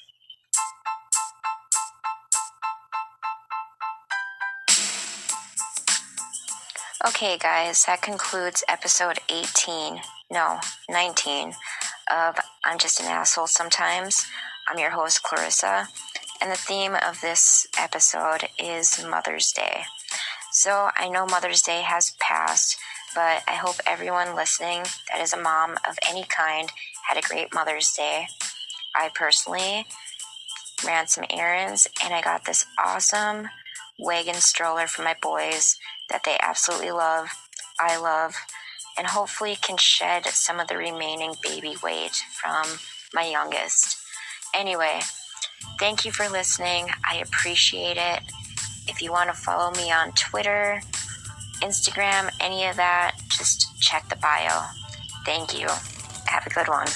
Okay, guys, that concludes episode 19 of I'm Just an Asshole Sometimes. I'm your host, Clarissa, and the theme of this episode is Mother's Day. So I know Mother's Day has passed, but I hope everyone listening that is a mom of any kind had a great Mother's Day. I personally ran some errands, and I got this awesome wagon stroller for my boys that they absolutely love, I love, and hopefully can shed some of the remaining baby weight from my youngest. Anyway, thank you for listening. I appreciate it. If you want to follow me on Twitter, Instagram, any of that, just check the bio. Thank you. Have a good one.